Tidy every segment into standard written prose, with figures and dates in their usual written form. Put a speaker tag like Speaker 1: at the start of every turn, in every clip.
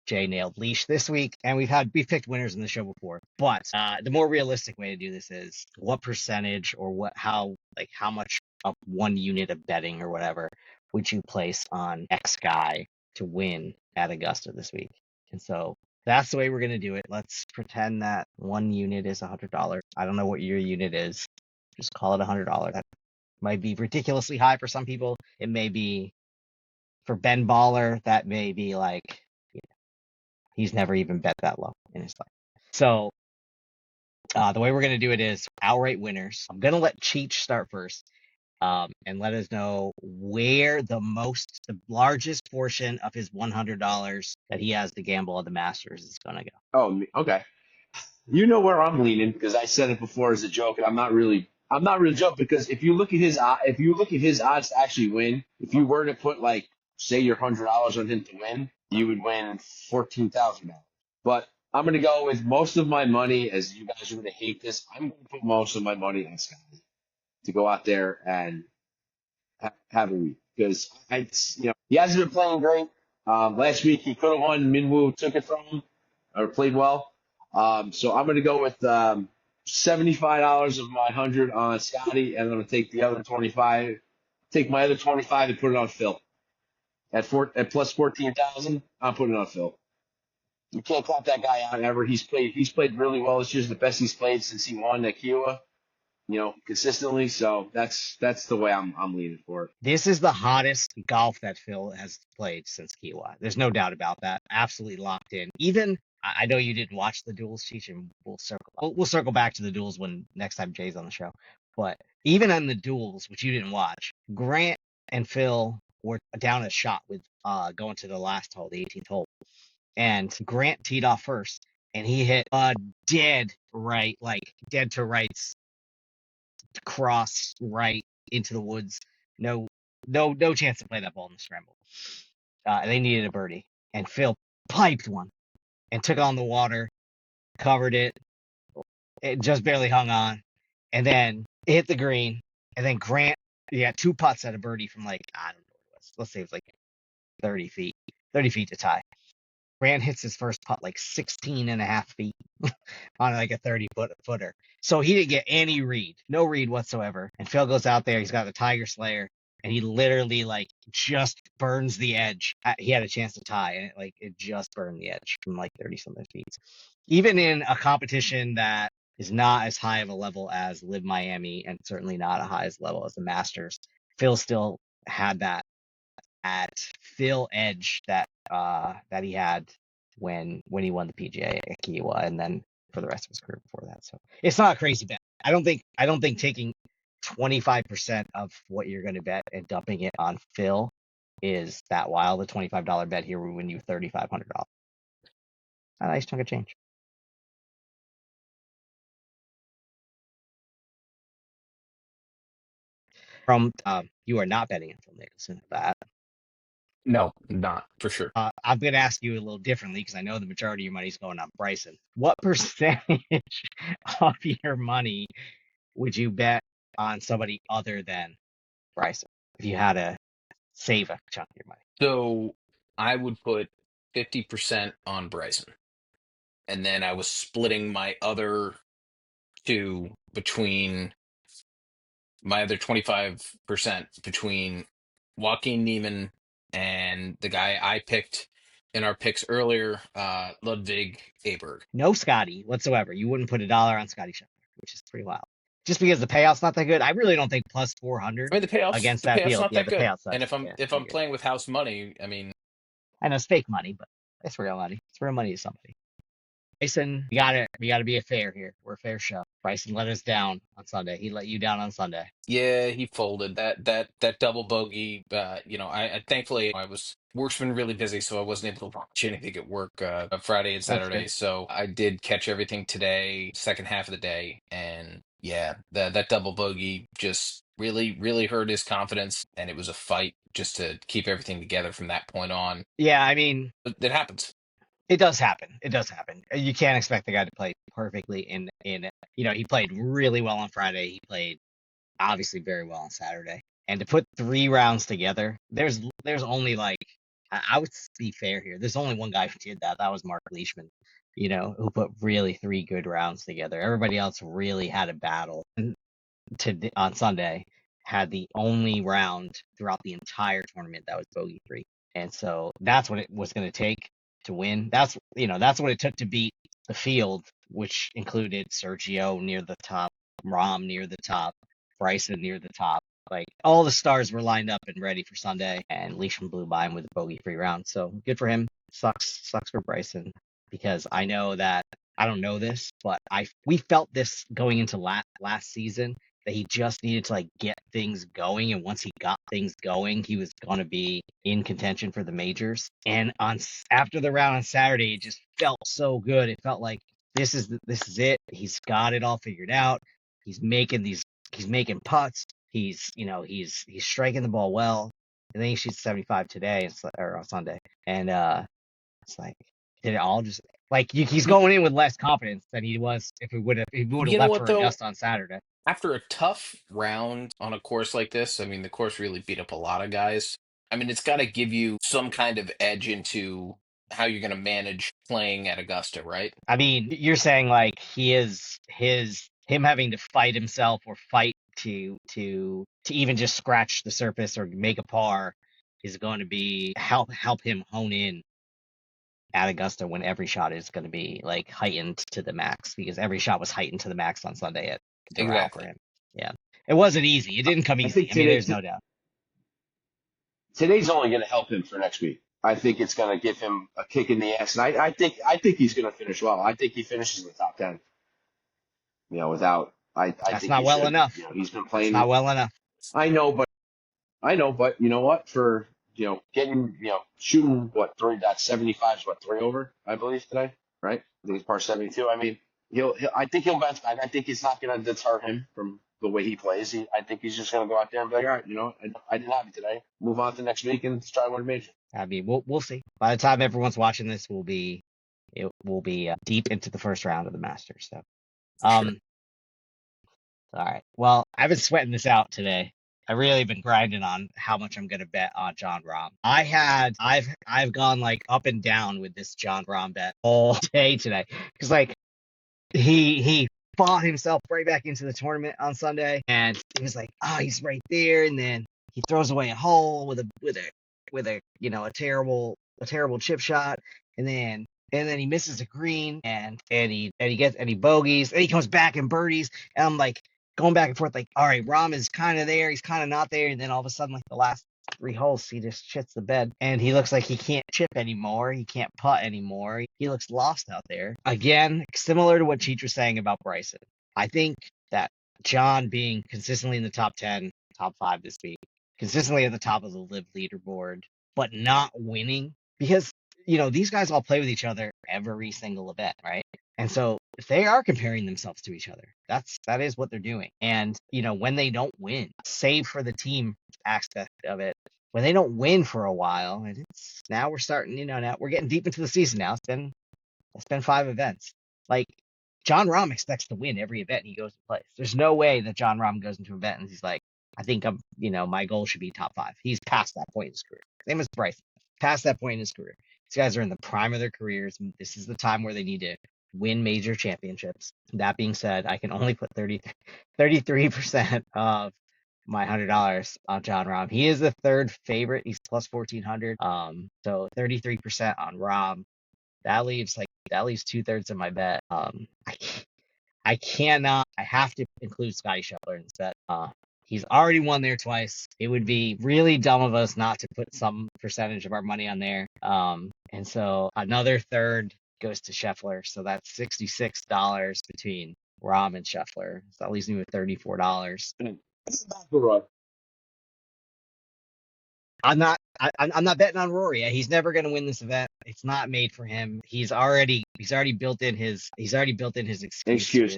Speaker 1: Jay nailed leash this week, and we've picked winners in the show before. But the more realistic way to do this is what percentage or how much of 1 unit of betting or whatever would you place on X guy to win at Augusta this week? And so that's the way we're gonna do it. Let's pretend that 1 unit is $100. I don't know what your unit is. Just call it $100. That might be ridiculously high for some people. It may be for Ben Baller. That may be like he's never even bet that low in his life. So the way we're going to do it is outright winners. I'm going to let Cheech start first and let us know where the largest portion of his $100 that he has to gamble at the Masters is going to go.
Speaker 2: Oh, okay. You know where I'm leaning because I said it before as a joke, and I'm not really joking because if you look at his odds to actually win, if you were to put like say your $100 on him to win, you would win $14,000. But I'm gonna go with most of my money, as you guys are gonna hate this. I'm gonna put most of my money on Scottie to go out there and have a week because he hasn't been playing great. Last week he could have won. Minwoo took it from him or played well. So I'm going to go with $75 of my 100 on Scottie, and I'm going to take the other 25. Take my other 25 and put it on Phil. At plus 14,000, I'm putting it on Phil. You can't count that guy out ever. He's played really well this year. The best he's played since he won at Kiowa, consistently. So that's the way I'm leaning for it.
Speaker 1: This is the hottest golf that Phil has played since Kiowa. There's no doubt about that. Absolutely locked in. Even I know you didn't watch the duels, Cheech, and we'll circle back to the duels when next time Jay's on the show. But even on the duels, which you didn't watch, Grant and Phil were down a shot with going to the last hole, the 18th hole, and Grant teed off first, and he hit a dead to rights cross right into the woods. No chance to play that ball in the scramble. They needed a birdie, and Phil piped one and took on the water, covered it. It just barely hung on, and then it hit the green. And then Grant, two putts at a birdie from I don't know what it was. Let's say it was 30 feet to tie. Grant hits his first putt 16 and a half feet on a 30-footer. So he didn't get any read, no read whatsoever. And Phil goes out there, he's got the Tiger Slayer, and he literally just burns the edge. He had a chance to tie, and it just burned the edge from 30-something feet. Even in a competition that is not as high of a level as Live Miami, and certainly not a high as level as the Masters, Phil still had that at Phil edge that he had when he won the PGA at Kiowa, and then for the rest of his career before that. So it's not a crazy bet. I don't think taking 25% of what you're going to bet and dumping it on Phil is that wild. The $25 bet here will win you $3,500. A nice chunk of change. From you are not betting on Phil Mickelson at that.
Speaker 3: No, not for sure.
Speaker 1: I'm going to ask you a little differently because I know the majority of your money is going on Bryson. What percentage of your money would you bet on somebody other than Bryson if you had to save a chunk of your money?
Speaker 3: So I would put 50% on Bryson. And then I was splitting my other 25% between Joaquín, Niemann, and the guy I picked in our picks earlier, Ludvig Aberg.
Speaker 1: No Scottie whatsoever. You wouldn't put $1 on Scottie Scheffler, which is pretty wild. Just because the payout's not that good. I really don't think plus 400
Speaker 3: the payout's
Speaker 1: against that field.
Speaker 3: Not that good.
Speaker 1: Payout sucks.
Speaker 3: And if I'm playing with house money, I mean,
Speaker 1: I know it's fake money, but it's real money. It's real money to somebody. Bryson, we gotta be a fair here. We're a fair show. Bryson let us down on Sunday. He let you down on Sunday.
Speaker 3: Yeah, he folded that double bogey. I thankfully work's been really busy, so I wasn't able to watch anything at work Friday and Saturday. So I did catch everything today, second half of the day, and yeah, that double bogey just really hurt his confidence, and it was a fight just to keep everything together from that point on.
Speaker 1: Yeah, I mean,
Speaker 3: it happens.
Speaker 1: It does happen. You can't expect the guy to play perfectly in he played really well on Friday. He played obviously very well on Saturday. And to put 3 rounds together, there's only I would be fair here. There's only one guy who did that. That was Mark Leishman, who put really 3 good rounds together. Everybody else really had a battle. And on Sunday, had the only round throughout the entire tournament that was bogey free. And so that's what it was going to take to win. That's what it took to beat the field, which included Sergio near the top, Rahm near the top, Bryson near the top. Like all the stars were lined up and ready for Sunday, and Leishman blew by him with a bogey-free round. So good for him. Sucks for Bryson, because I know that I don't know this, but we felt this going into last season, that he just needed to get things going, and once he got things going, he was going to be in contention for the majors. And after the round on Saturday, it just felt so good. It felt like this is it. He's got it all figured out. He's making putts. He's striking the ball well. And then he shoots 75 today or on Sunday. And it's like, did it all just he's going in with less confidence than he was if he would have
Speaker 3: You know
Speaker 1: left
Speaker 3: what
Speaker 1: for
Speaker 3: though?
Speaker 1: Augusta on Saturday.
Speaker 3: After a tough round on a course like this, I mean, the course really beat up a lot of guys. I mean, it's got to give you some kind of edge into how you're going to manage playing at Augusta, right?
Speaker 1: I mean, you're saying like him having to fight himself or fight to even just scratch the surface or make a par is going to be help him hone in at Augusta, when every shot is going to be heightened to the max, because every shot was heightened to the max on Sunday at Doral for
Speaker 3: Exactly.
Speaker 1: him. Yeah, it wasn't easy. It didn't come
Speaker 2: I
Speaker 1: easy.
Speaker 2: think
Speaker 1: I mean, there's no doubt.
Speaker 2: today's only going to help him for next week. I think it's going to give him a kick in the ass, and I think he's going to finish well. I think he finishes in the top 10. Without I
Speaker 1: That's
Speaker 2: think
Speaker 1: not
Speaker 2: he
Speaker 1: well
Speaker 2: should.
Speaker 1: enough.
Speaker 2: He's been
Speaker 1: That's
Speaker 2: playing.
Speaker 1: not well enough.
Speaker 2: I know, but you know what? For getting shooting 3.75 is 3 over, I believe today, right? I think it's par 72. I mean, I think he'll bounce back. I think it's not going to deter him from the way he plays. I think he's just going to go out there and be like, all right, I didn't have it today. Move on to next week and try to win a major.
Speaker 1: I mean, we'll see. By the time everyone's watching this, it will be deep into the first round of the Masters. So,
Speaker 3: Sure.
Speaker 1: all right. Well, I've been sweating this out today. I really been grinding on how much I'm gonna bet on Jon Rahm. I've gone up and down with this Jon Rahm bet all day today, because he fought himself right back into the tournament on Sunday, and he was like, oh, he's right there, and then he throws away a hole with a terrible chip shot, and then he misses a green, and he bogeys, and he comes back and birdies, and I'm going back and forth, all right, Rahm is kind of there, he's kind of not there, and then all of a sudden, the last 3 holes, he just shits the bed, and he looks like he can't chip anymore, he can't putt anymore, he looks lost out there. Again, similar to what Cheech was saying about Bryson, I think that Jon being consistently in the top 10, top 5 this week, consistently at the top of the LIV leaderboard, but not winning, because these guys all play with each other every single event, right? And so they are comparing themselves to each other. That is what they're doing. And when they don't win, save for the team aspect of it, when they don't win for a while, and now we're starting, now we're getting deep into the season now. It's been 5 events. Jon Rahm expects to win every event he goes to play. There's no way that Jon Rahm goes into an event and he's like, I think my goal should be top 5. He's past that point in his career. Same as Bryson, past that point in his career. These guys are in the prime of their careers. This is the time where they need to win major championships. That being said, I can only put 33% of my $100 on Jon Rahm. He is the third favorite. He's plus 1,400. So 33% on Rahm. That leaves 2/3 of my bet. I cannot. I have to include Scottie Scheffler in this bet. He's already won there twice. It would be really dumb of us not to put some percentage of our money on there. And so another third goes to Scheffler. So that's $66 between Rahm and Scheffler. So that leaves me with $34. I'm not betting on Rory. He's never going to win this event. It's not made for him. He's already built in his excuse.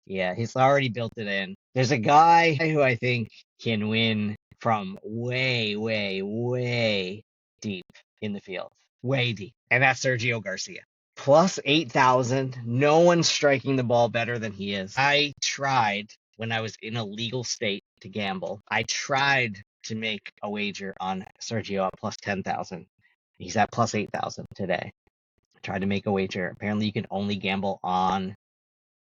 Speaker 1: Yeah, he's already built it in. There's a guy who I think can win from way, way, way deep in the field. Way deep. And that's Sergio Garcia. Plus 8,000. No one's striking the ball better than he is. I tried, when I was in a legal state, to gamble. I tried to make a wager on Sergio at plus 10,000. He's at plus 8,000 today. I tried to make a wager. Apparently, you can only gamble on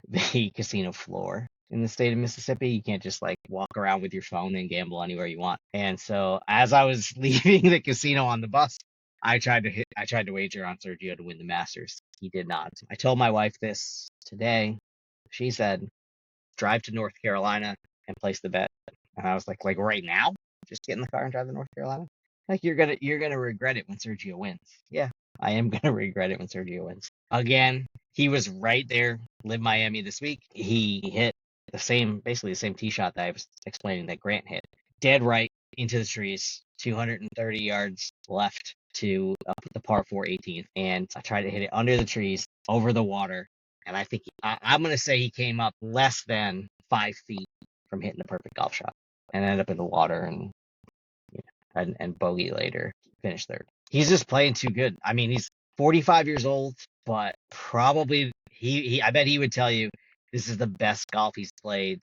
Speaker 1: the casino floor in the state of Mississippi. You can't just like walk around with your phone and gamble anywhere you want. And so as I was leaving the casino on the bus, I tried to wager on Sergio to win the Masters. He did not. I told my wife this today. She said, drive to North Carolina and place the bet. And I was like right now? Just get in the car and drive to North Carolina? Like you're gonna regret it when Sergio wins. Yeah, I am gonna regret it when Sergio wins. Again, he was right there, Live Miami this week. He hit basically the same tee shot that I was explaining that Grant hit. Dead right into the trees, 230 yards left to the par 4 18th. And I tried to hit it under the trees, over the water. And I think I'm going to say he came up less than 5 feet from hitting a perfect golf shot and ended up in the water and bogey later, finished third. He's just playing too good. I mean, he's 45 years old, but probably I bet he would tell you this is the best golf he's played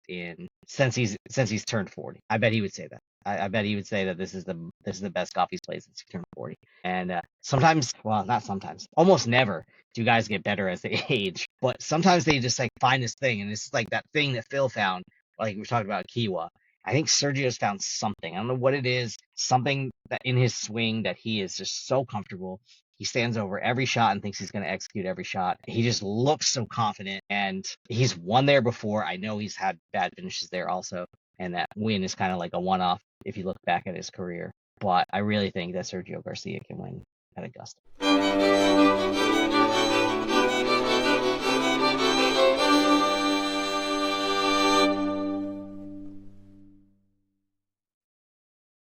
Speaker 1: since he's turned 40. I bet he would say that. I bet he would say that this is the best golf he's played since he turned 40. And sometimes, well, not sometimes, almost never do guys get better as they age. But sometimes they just like find this thing, and it's like that thing that Phil found, like we were talking about Kiwa. I think Sergio's found something. I don't know what it is. Something that in his swing that he is just so comfortable. He stands over every shot and thinks he's going to execute every shot. He just looks so confident, and he's won there before. I know he's had bad finishes there also, and that win is kind of like a one-off if you look back at his career. But I really think that Sergio Garcia can win at Augusta.